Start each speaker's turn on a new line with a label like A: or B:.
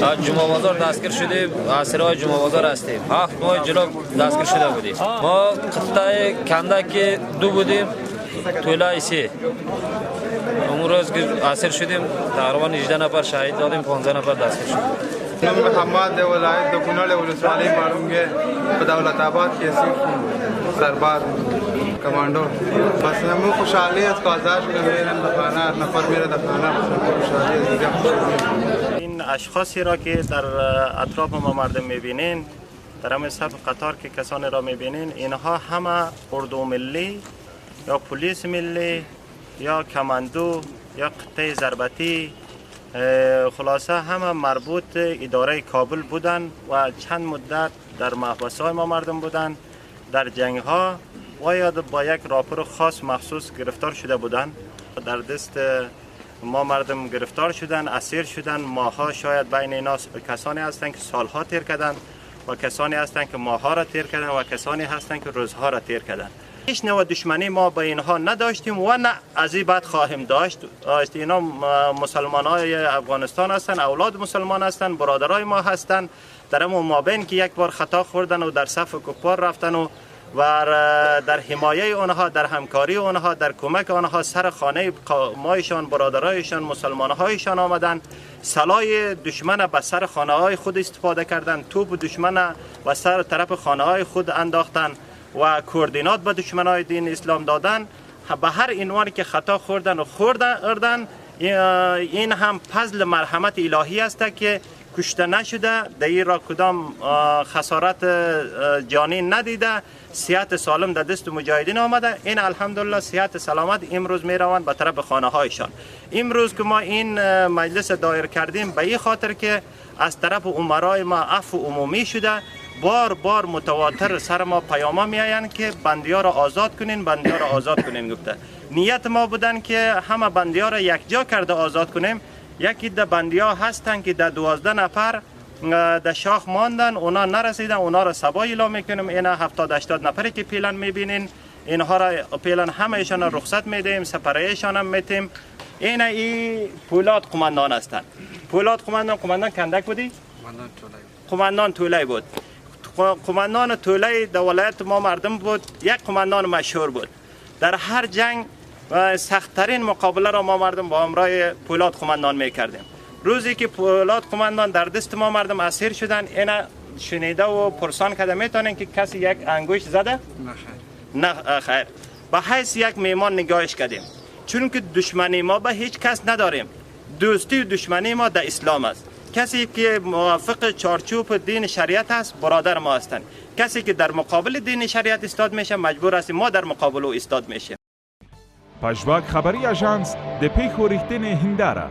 A: از جمعه بازار دستگیر شدیم، اسیرای جمعه بازار هستیم. 7 ماه جلو دستگیر شده بودیم. ما قطعه کندک 2 بودیم، طولای 3. اون روز که اسیر شدیم تقریبا 18 نفر شهید دادیم، 15 نفر دستگیر شدیم.
B: نام محمد ولایت دکنال ولسوالی معلومه به دولت آباد کسی سرباز کماندو. بس نمو خوشحالی از قاضی شده میرن دخانه نفر میره دخانه خوشحالی دیگه.
C: این اشخاصی را که در اطراف ما مردم میبینین در همه صف قطار که کسانی را میبینین اینها همه اردو ملی یا پلیس ملی یا کماندو یا قطعه ضربتی، خلاصه همه مربوط اداره کابل بودن و چند مدت در محبس‌های ما مردم بودن، در جنگ ها و یا با یک راپور خاص مخصوص گرفتار شده بودن. در دست ما مردم گرفتار شدن، اسیر شدن. ماها شاید بین اینا کسانی هستند که سالها تیر کردن و کسانی هستند که ماها را تیر کردن و کسانی هستند که روزها را تیر کردن. هیچ نوع دشمنی ما با اینها نداشتیم و نه از این بعد خواهیم داشت. اینا مسلمان های افغانستان هستند، اولاد مسلمان هستند، برادرای ما هستند. در همون مابین که یک بار خطا خوردن و در صف کفار رفتن و در حمایه آنها، در همکاری آنها، در کمک آنها سر خانه مایشان، برادرایشان، مسلمانهایشان آمدن، سلاح دشمن به سر خانه های خود استفاده کردند، توپ دشمن و سر طرف خانه های خود انداختن و کوردینات به دشمن های دین اسلام دادن. به هر عنوانی که خطا خوردن و خوردن این هم فضل مرحمت الهی است که کشته نشده، در این را کدام خسارت جانی ندیده، صحت سالم در دست مجاهدین آمده. این الحمدلله صحت سلامت امروز می روند به طرف خانه هایشان. امروز که ما این مجلس دایر کردیم به این خاطر که از طرف عمرای ما عفو عمومی شده، بار بار متواتر سر ما پیاما می آیند که بندیا را آزاد کنین، بندیا را آزاد کنین گفته. نیت ما بودن که همه بندیا را یک جا کرده آزاد کنیم. یکی ده بندیا هستن که در 12 نفر در شاخ ماندن، اونا نرسیدن، اونا را سبا اعلام میکنیم. اینا 70-80 نفری که پیلن میبینین، اینها را پیلن همه ایشان را رخصت میدیم، سپرایشان هم میتیم. این پولاد قماندان هستند. پولاد قماندان کندک بودی؟ قماندان طولای بود. قماندان طولای در ولایت ما مردم بود، یک قماندان مشهور بود. در هر جنگ و سخت‌ترین مقابله را ما مردم با همراه پولاد قماندان میکردیم. روزی که پولاد قماندان در دست ما مردم اسیر شدن، اینا شنیده و پرسان کرده میتونن که کسی یک انگشت زده؟ نه خیر. به حیث یک میمان نگاهش کردیم، چون که دشمنی ما به هیچ کس نداریم. دوستی و دشمنی ما در اسلام است. کسی که موافق چارچوب دین شریعت است برادر ما هستند. کسی که در مقابل دین شریعت ایستاد میشه مجبور است ما در مقابل او ایستاد میشه.
D: پژواک خبری اژانس د پیښو ریښتینې هنداره